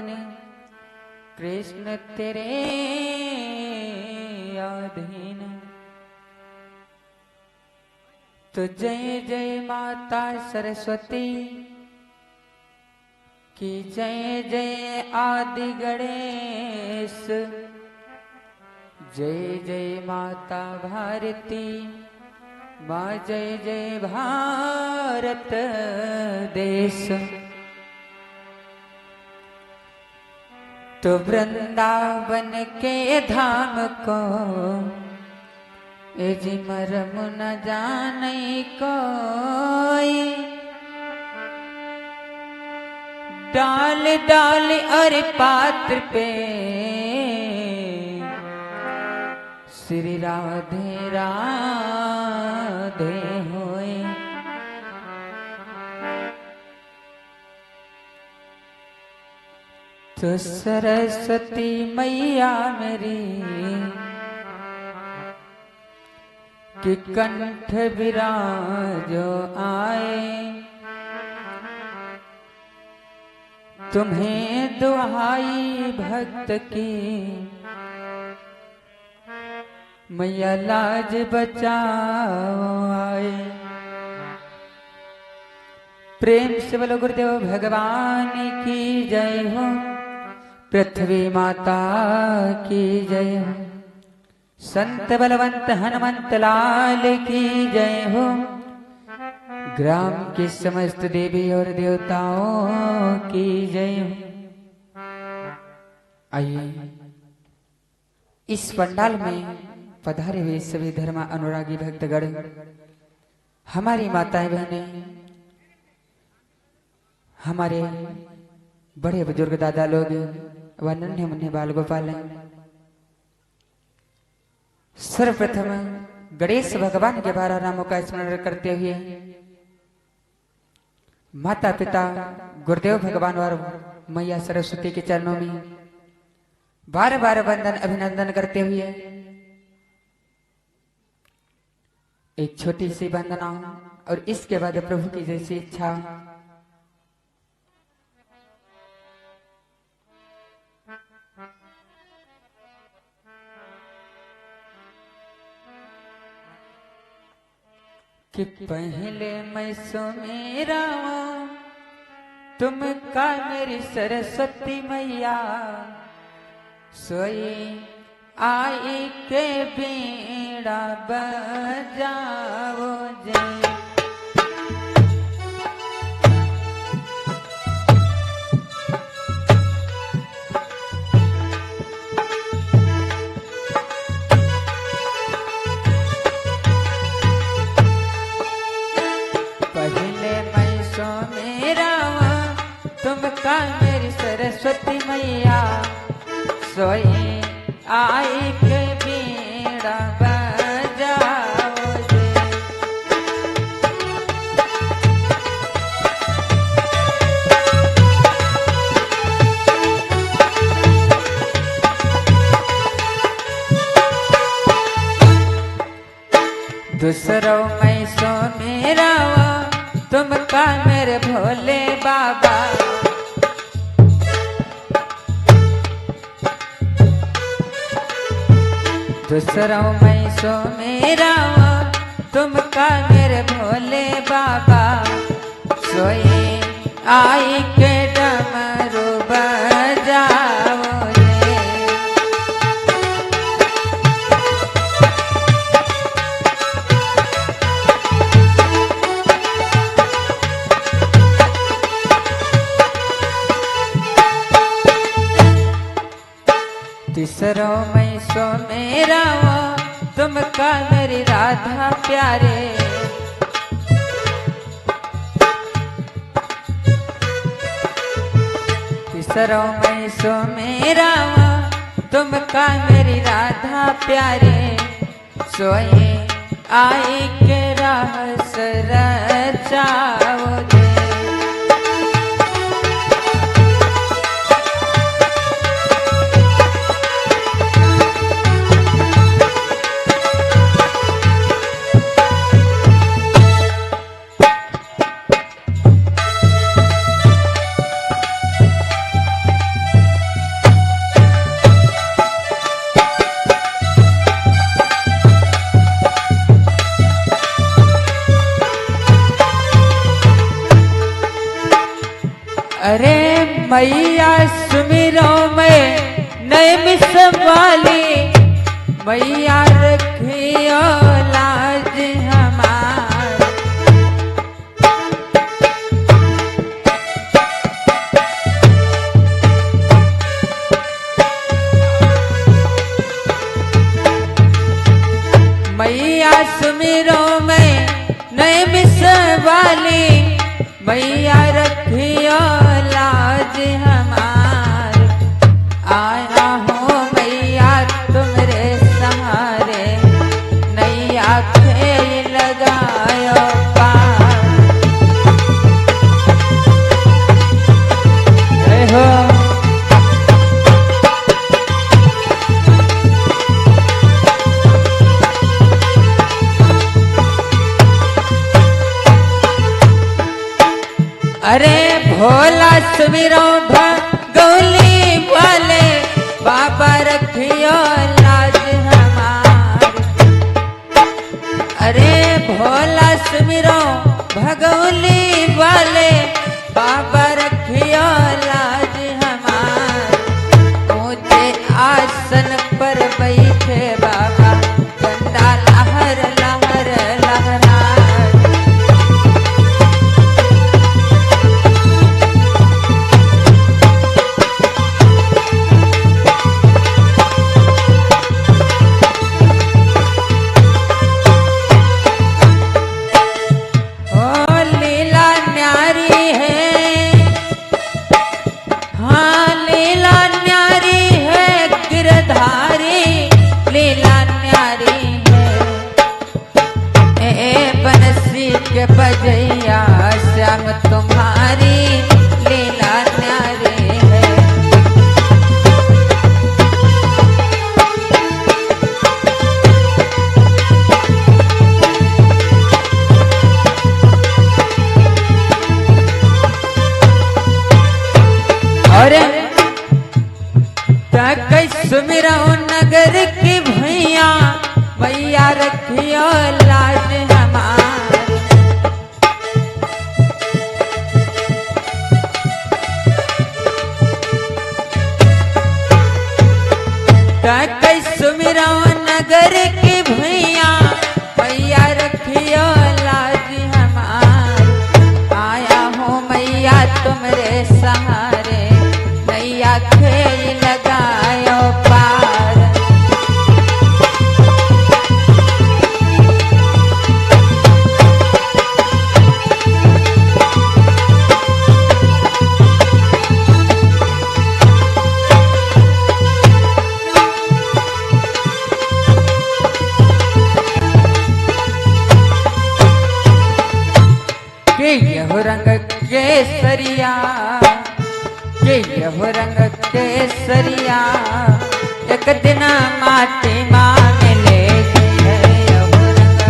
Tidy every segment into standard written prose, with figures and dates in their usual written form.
वृंदावन कृष्ण तेरे अधीन। तो जय जय माता सरस्वती की जय जय आदि गणेश। जय जय माता भारती माँ जय जय भारत देश। तो वृंदावन के धाम को ए जी मरम न जाने कोई। डाल डाल और पात्र पे श्री राधे राधे होए। तो सरस्वती मैया मेरी कि कंठ विराजो आए। तुम्हें दुहाई भक्त की मैया लाज बचाओ आए। प्रेम से बोलो गुरुदेव भगवान की जय हो। पृथ्वी माता की जय हो। संत बलवंत हनुमंत लाल की जय हो। ग्राम के समस्त देवी और देवताओं की जय हो। आइए इस पंडाल में पधारे हुए सभी धर्म अनुरागी भक्तगण, हमारी माताएं बहनें, हमारे बड़े बुजुर्ग दादा लोग व नन्हे मुन्ने बाल गोपाल, सर्वप्रथम गणेश भगवान के 12 नामों का स्मरण करते हुए माता पिता गुरुदेव भगवान और मैया सरस्वती के चरणों में बार बार वंदन अभिनंदन करते हुए एक छोटी सी वंदना और इसके बाद प्रभु की जैसी इच्छा। कि पहले मैं सुमेरा तुम का मेरी सरस्वती मैया सोई आई के बीड़ा बजाओ जय। पहले मैं सुमेरा तुम का मेरी सरस्वती मैया सोई आई के बीड़ा बजाओ जय। दूसरों में सो मेरा तुम का मेरे भोले बाबा दूसरों में सो मेरा तुम का मेरे भोले बाबा सोई आई के डमरू बजाओ रे। तीसरों में सो मेरा तुम का मेरी राधा प्यारे तीसरों में सो मेरा तुम का मेरी राधा प्यारे सोए आई के रहस रचाओ दे। अरे मैया सुमिरो में नए मिसवाली, मैया रखियो लाज हमार। मैया सुमिरो में नए मिसवाली, मैया रखियो लाज हमार। आया हूँ मैया तुमरे सहारे, नैया खेल लगायो पार। जय हो। अरे भोला सुमिरो भगौली वाले, बाबा रखियो लाज हमार। अरे भोला सुमिरो भगौली वाले, बाबा रखियो लाज हमार। ऊंचे आसन पर बैठे बाबा, गंदा लहर लहर लहराए। के बजैया श्याम तुम्हारी लीला न्यारी है। और तक सुमिरो नगर की भैया, भैया रखियो लाज हमार। सुमिरो नगर की भैया, भैया रखियो लाज हमार। आया हूँ मैया तुमरे सहारे, नैया खेल लगायो पार। यह रंग केसरिया, यह रंग केसरिया, एक दिन माटी माँ मिलेगी है। यह रंग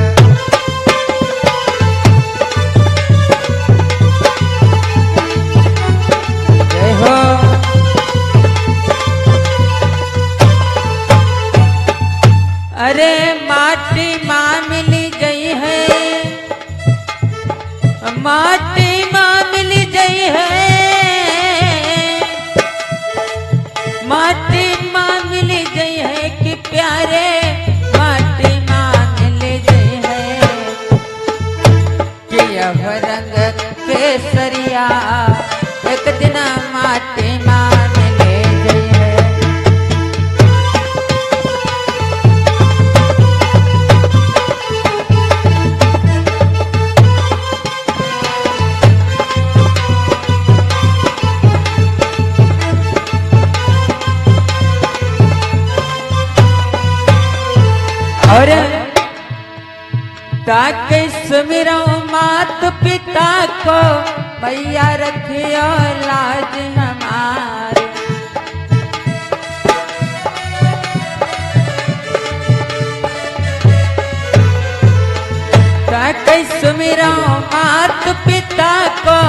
जय हो। अरे माटी माँ मिली गई है, माटी माँ मिली गई है, माटी माँ मिली गई है कि प्यारे, माटी माँ मिली गई है कि यह रंग केसरिया, एक दिन माटी माँ मिली गई है। और ताकि सुमिरो मात पिता को, मैया रखियो लाज हमार। ताकि सुमिरो मात पिता को,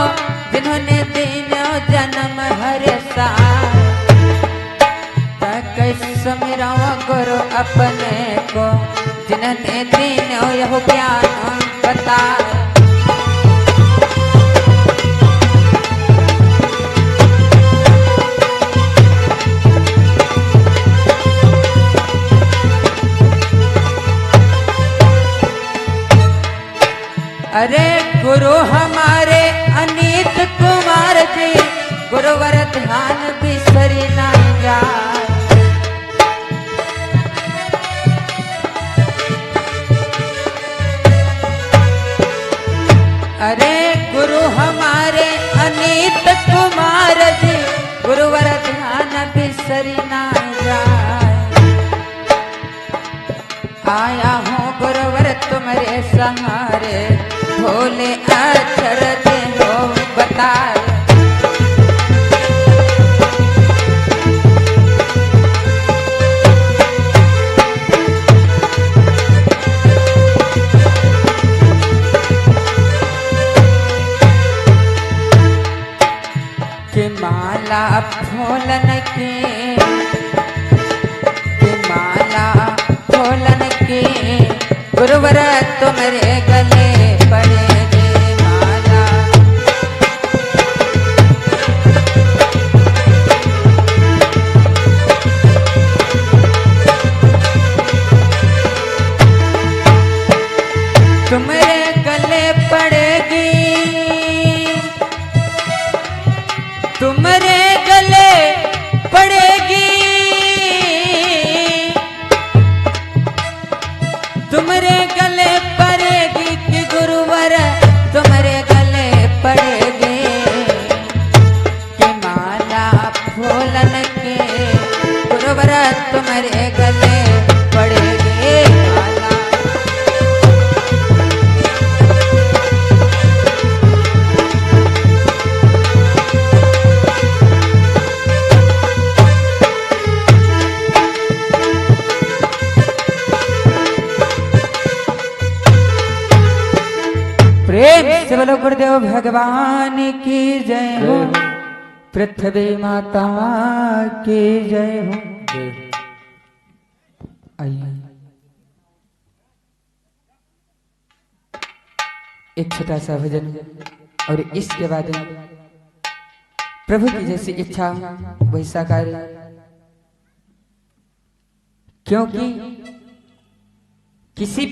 जिन्होंने दिनो जन्म हर साल। ताकि सुमिरो गुरु अपने को, जिन्होंने दिनो यह ज्ञान बताया। गुरु हमारे अनीत कुमार जी, गुरुवर ध्यान बिसरी ना जाए। अरे गुरु हमारे अनीत कुमार जी, गुरुवर ध्यान बिसरी ना जाए। आया हूँ गुरुवर तुम्हारे सहारे, भोले अक्षर दे हो बताए। कि माला फूलन के गुरुवर तुम्हारे गले पड़ेगी माला। तुम्हारे गले पड़ेगी, तुम्हारे गले पड़ेगी, तुम्हारे गले पड़ेगी कि गुरुवर तुम्हारे गले पड़ेगी। कि माला फूलन के गुरुवर तुम्हारे गले पड़ेगी माला। प्रेम से बोलो गुरुदेव भगवान की जय हो, पृथ्वी माता की जय हो। आइए एक छोटा सा भजन और इसके बाद प्रभु की जैसी इच्छा वैसा कार्य। क्योंकि किसी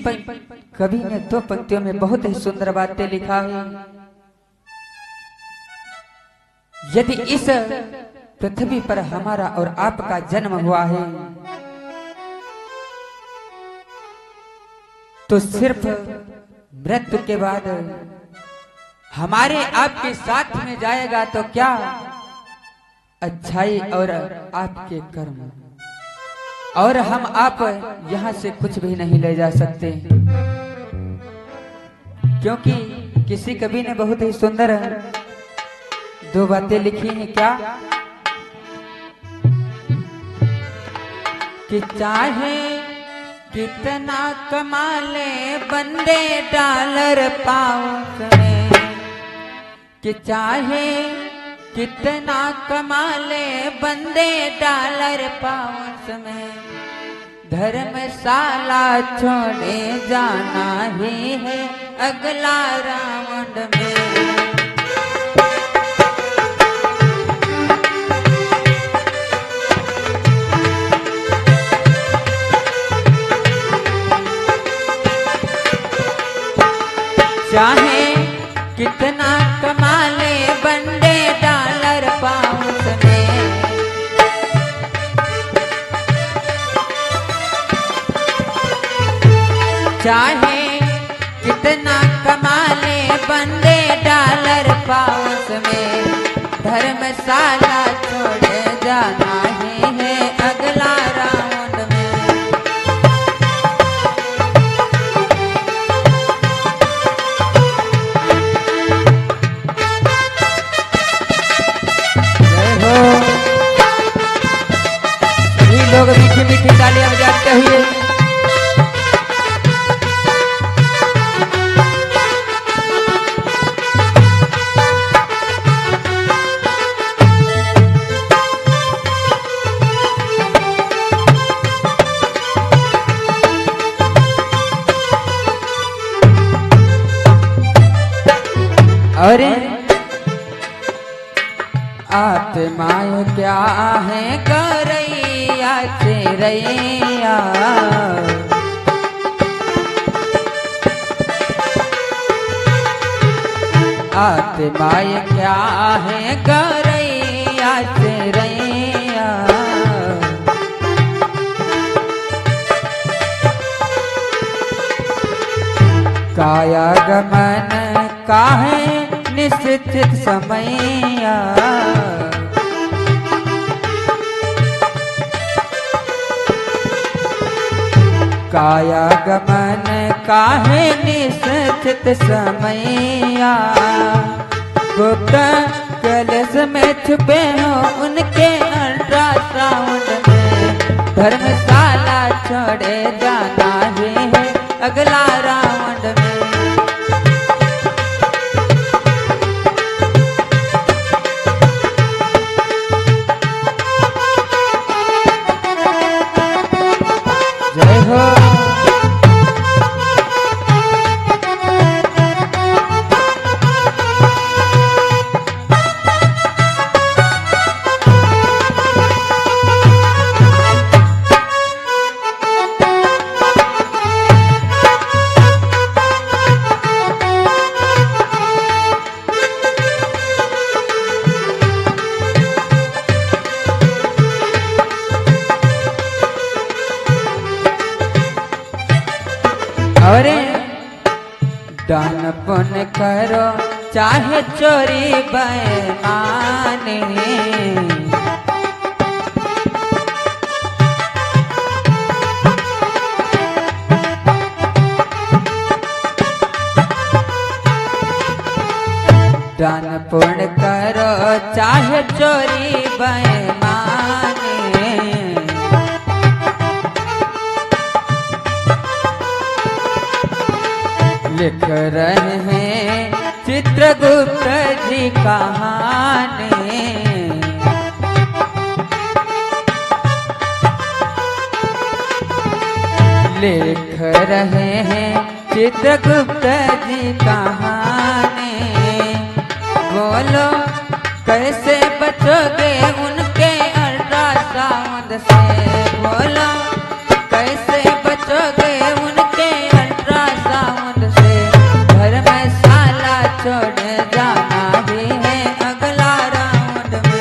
कवि ने 2 पंक्तियों में बहुत ही सुंदर बातें लिखा है। यदि इस पृथ्वी पर हमारा और आपका जन्म हुआ है तो सिर्फ मृत्यु के बाद हमारे आपके साथ में जाएगा तो क्या, अच्छाई और आपके कर्म, और हम आप यहाँ से कुछ भी नहीं ले जा सकते। क्योंकि किसी कवि ने बहुत ही सुंदर 2 बातें लिखी हैं। क्या कि चाहे कितना कमा ले बंदे डॉलर पाउंड में, कि चाहे कितना कमा ले बंदे डॉलर पाउंड में, धर्मशाला छोड़े जाना ही है अगला राउंड में। चाहे कितना कमा ले बंदे डॉलर पाउंड में, चाहे कितना कमा ले बंदे डॉलर पाउंड में, धर्मशाला छोड़े जाना ही है अगला राउंड में। लोग मीठी मीठी तालियां बजाते हुए और आत्माएं क्या है करैया चिरैया, आत्माए क्या है गौरैया से रैया। काया गमन काहे निश्चित समैया। काया गमन काहे निश्चित समैया। गुप्त कलश में छुपे हो उनके अल्ट्रासाउंड में। धर्मशाला छोड़े जाना ही है अगला राउंड में। जय हो। अरे दान पुण्य करो चाहे चोरी बेईमानी। दान पुण्य करो चाहे चोरी बेईमानी। लिख रहे हैं चित्रगुप्त जी कहानी। लिख रहे हैं चित्रगुप्त जी कहानी। बोलो कैसे बचोगे उनके अल्ट्रासाउंड से। बोलो कैसे बचोगे उनके अल्ट्रासाउंड से। धर्मशाला छोड़ जाना ही है अगला राउंड में।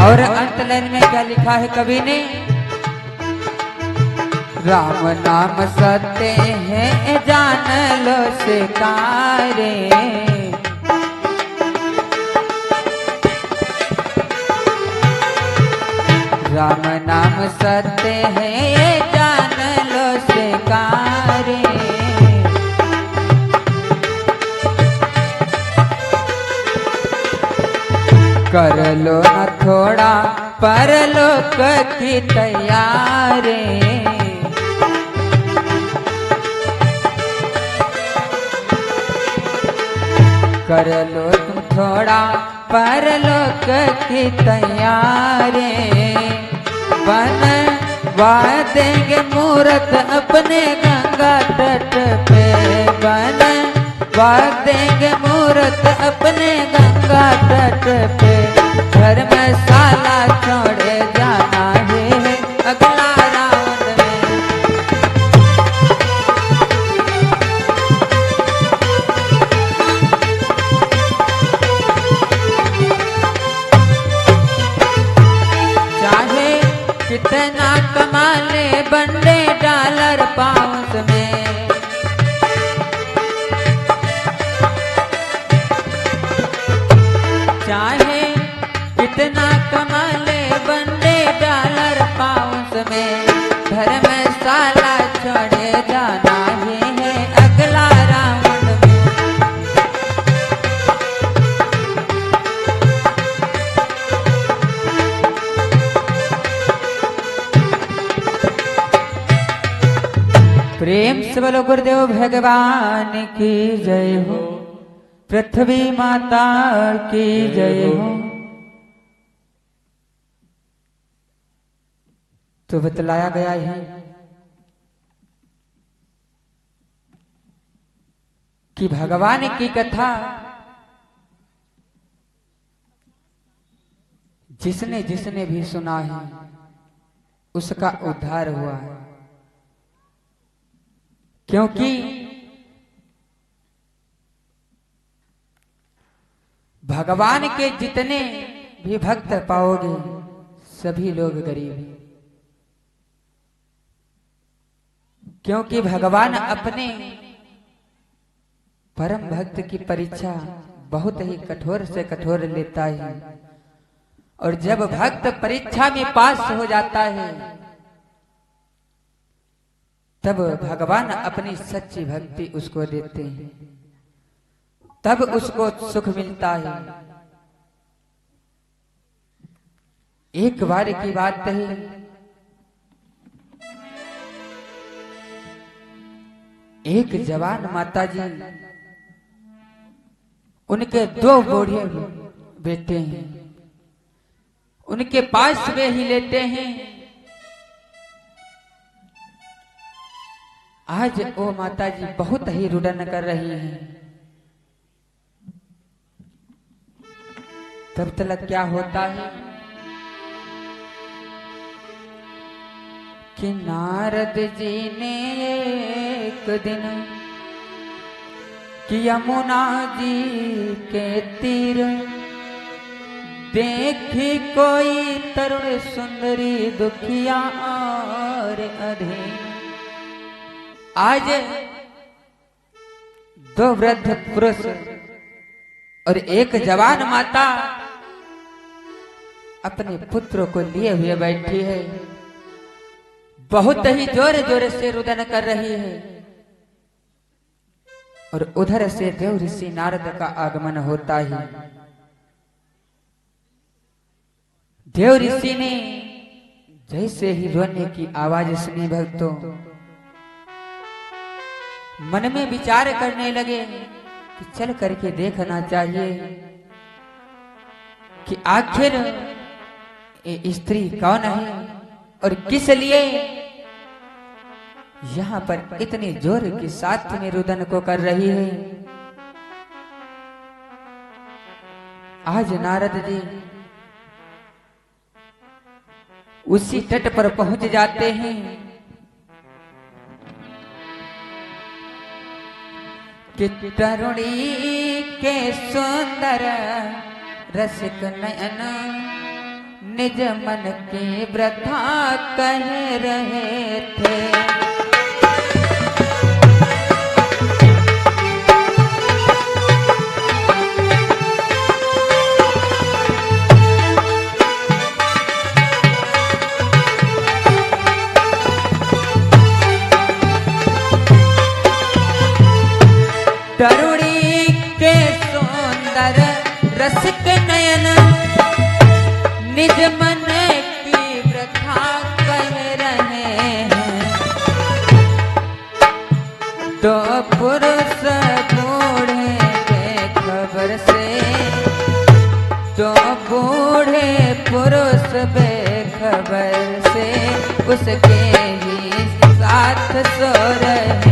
और अंत लाइन में क्या लिखा है कवि ने। राम नाम सत्य है जान लो सिकारे। राम नाम सत्य है जान लो सिकारे। कर लो न थोड़ा परलोक की तैयारी। कर लो तुम थोड़ा परलोक की तैयारी। बनवा देंगे मूरत अपने गंगा तट पे। बनवा देंगे मूरत अपने गंगा तट पे। धर्मशाला छोड़े जाना है अगला राउंड में। चाहे कितना कमा ले बंदे डॉलर पाउंड में। चाहे कितना कमा ले बंदे डॉलर पाउंड में। धर्मशाला छोड़े जाना ही है प्रेम से बोलो गुरुदेव भगवान की जय हो, पृथ्वी माता की जय हो। तो बतलाया गया है कि भगवान की कथा जिसने जिसने भी सुना है उसका उद्धार हुआ है, क्योंकि भगवान के जितने भी भक्त पाओगे सभी लोग गरीब हैं, क्योंकि भगवान अपने परम भक्त की परीक्षा बहुत ही कठोर से कठोर लेता है, और जब भक्त परीक्षा में पास हो जाता है तब भगवान अपनी सच्ची भक्ति उसको देते हैं, तब उसको सुख मिलता है। एक बार की बात है, एक जवान माताजी, उनके दो बूढ़े बेटे हैं, उनके पास वे ही लेते हैं। आज वो माताजी बहुत ही रुदन कर रही हैं। तब तक क्या होता है कि नारद जी ने एक दिन कि यमुना जी के तीर देखी कोई तरुण सुंदरी दुखिया और अधीन। आज दो वृद्ध पुरुष और एक जवान माता अपने पुत्र को लिए हुए बैठी है, बहुत ही जोर जोर से रुदन कर रही है, और उधर से देव ऋषि नारद का आगमन होता है। देव ऋषि ने जैसे ही रोने की आवाज सुनी भक्तों, मन में विचार करने लगे कि चल करके देखना चाहिए कि आखिर ये स्त्री कौन है और किस लिए यहाँ पर इतने जोर के साथ में रुदन को कर रही है। आज नारद जी उसी तट पर पहुंच जाते हैं। कि तरुणी के सुंदर रसिक नयन निज मन की वृथा कह रहे थे। तरुणी के सुंदर रसिक नयन निज मन की वृथा कह रहे हैं। तो पुरुष बूढ़े बेखबर से, तो बूढ़े पुरुष बेखबर से उसके ही साथ सो रहे हैं।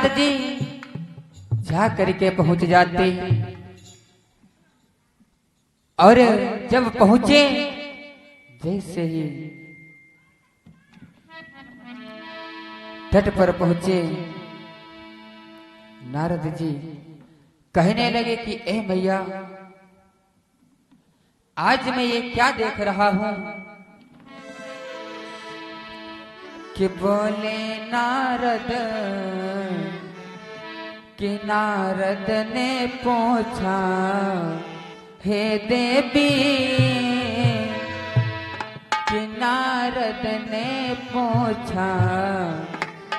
नारद जी जा करके पहुंच जाते और जब पहुंचे जैसे ही तट पर पहुंचे नारद जी कहने लगे कि ए मैया, आज मैं ये क्या देख रहा हूं कि बोले नारद कि नारद ने पूछा हे देवी, कि नारद ने पूछा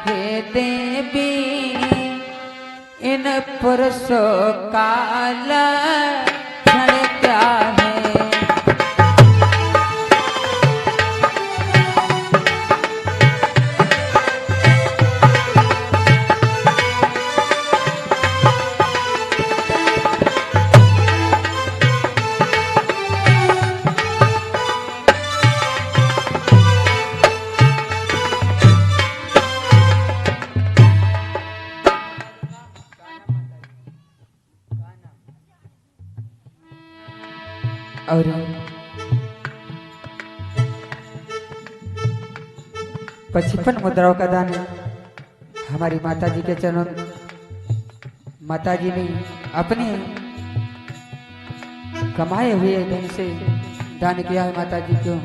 हे देवी, इन पुरुषों का लक्षण क्या है। और पचपन मुद्राओं का दान हमारी माता जी के चरणों, माता जी ने अपने कमाए हुए धन से दान किया है। माता जी को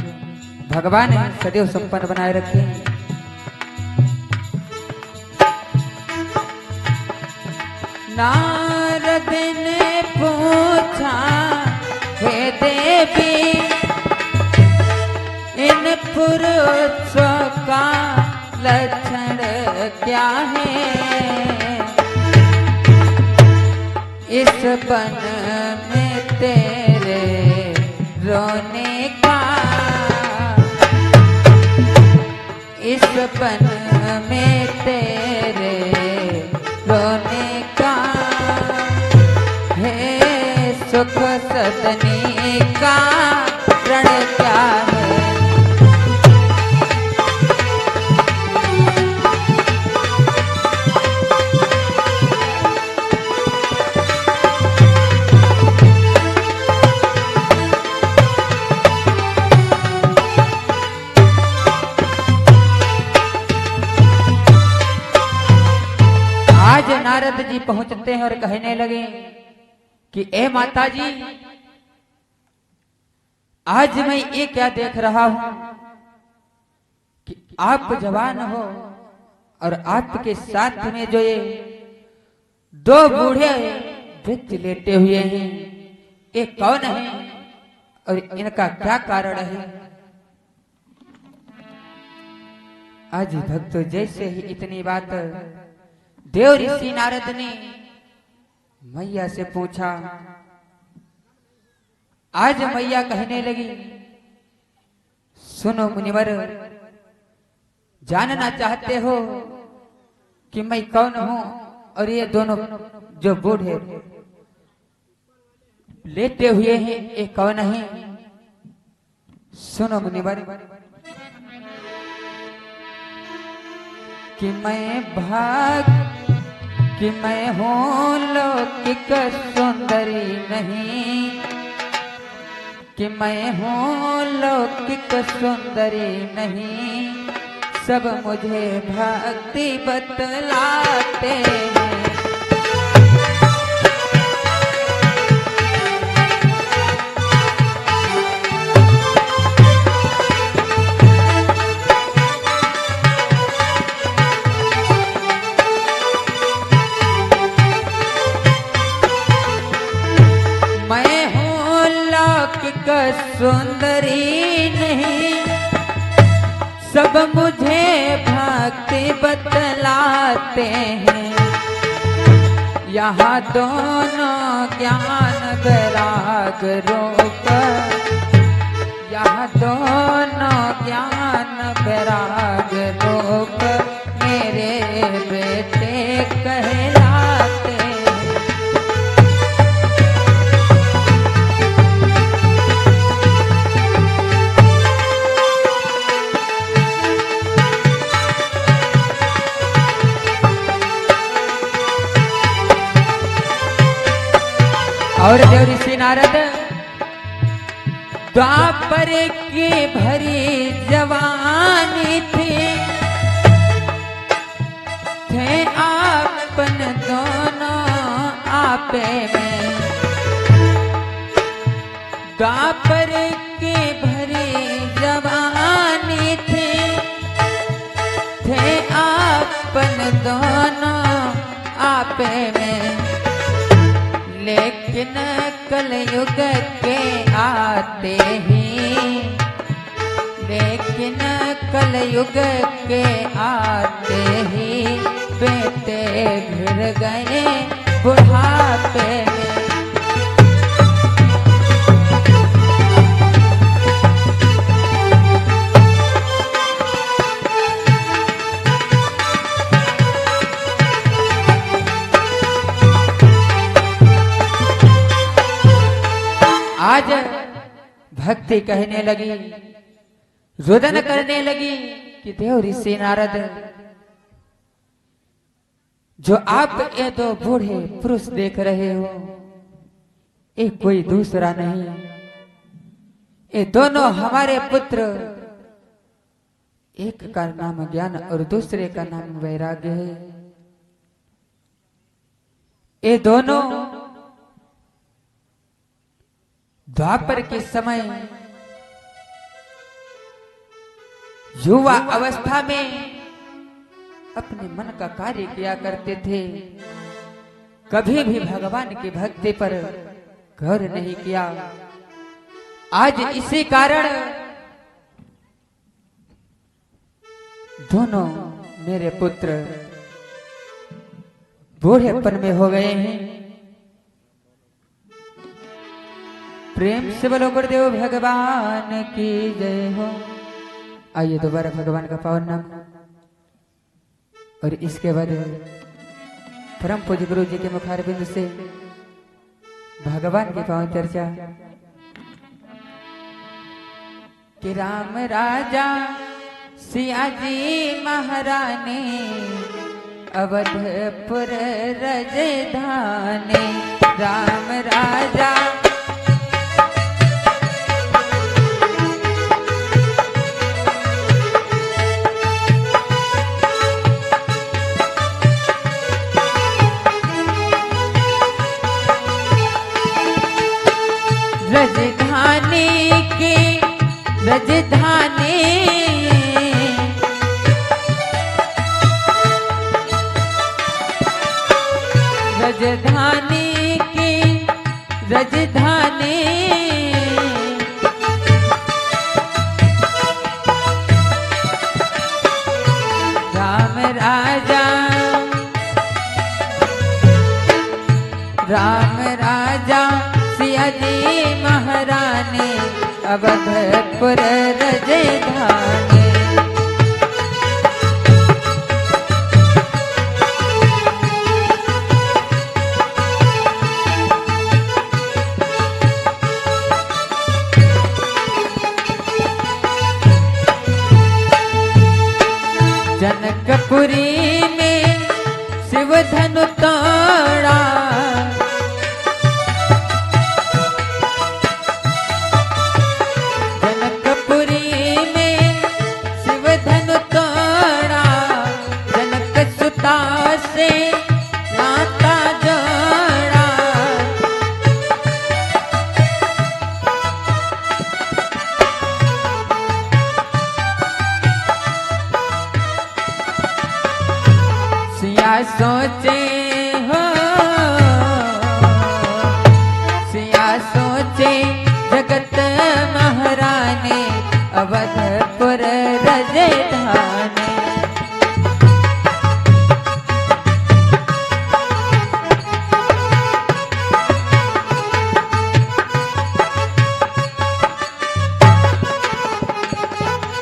भगवान सदैव संपन्न बनाए रखे। नारद ने पूछा हे देवी, इन पुरुषों का लक्षण क्या है। इस वन में तेरे रोने का, इस वन में तेरे रोने का है सुख सदनी का रण क्या है। आज नारद जी पहुंचते हैं और कहने लगे कि ए माता जी, आज मैं ये क्या देख रहा हूं कि आप जवान हो और आपके साथ में जो ये दो बूढ़े व्यक्ति लेटे हुए हैं, ये कौन है और इनका क्या कारण है। आज भक्तों, जैसे ही इतनी बात देव ऋषि नारद ने मैया से पूछा, आज मैया कहने लगी, सुनो मुनिवर, जानना चाहते हो कि मैं कौन हूं और ये दोनों जो बूढ़े लेटे हुए हैं ये कौन है। सुनो मुनिवर, कि मैं हूँ लौकिक सुंदरी नहीं, कि मैं हूँ लौकिक सुंदरी नहीं, सब मुझे भक्ति बतलाते हैं। सुंदरी नहीं, सब मुझे भक्ति बतलाते हैं। यहाँ दोनों ज्ञान वैराग रूप, यहाँ दोनों ज्ञान वैराग रूप मेरे बेटे कहलाते हैं। और देव ऋषि नारद द्वापर की भरी जवानी थे आपन दोनों आपे में। द्वापर की भरी जवानी थे आपन दोनों आपे में। लेकिन कलयुग के आते ही, लेकिन कलयुग के आते ही बेटे घिर गए बुढ़ापे में। आज भक्ति कहने लगी, रुदन करने लगी कि देव ऋषि नारद, जो आप ये दो बूढ़े पुरुष देख रहे हो, ये कोई दूसरा नहीं, ये दोनों हमारे पुत्र। एक का नाम ज्ञान और दूसरे का नाम वैराग्य है। ये दोनों द्वापर के समय युवा अवस्था में अपने मन का कार्य किया करते थे, कभी भी भगवान की भक्ति पर गौर नहीं किया। आज इसी कारण दोनों मेरे पुत्र बूढ़ेपन में हो गए हैं। प्रेम से बोलो गुरुदेव भगवान की जय हो। आइए दोबारा भगवान का पावन नाम और इसके बाद परम पूज्य गुरु जी के मुखारबिंद से भगवान की पावन चर्चा। कि राम राजा सिया जी महारानी अवधपुर रजधानी। राम राजा रजधानी की रजधानी, रजधानी की रजधानी। राम राजा राम राजा सिया जी महारानी अवधपुर रजधानी। जनकपुरी में शिव धनु तो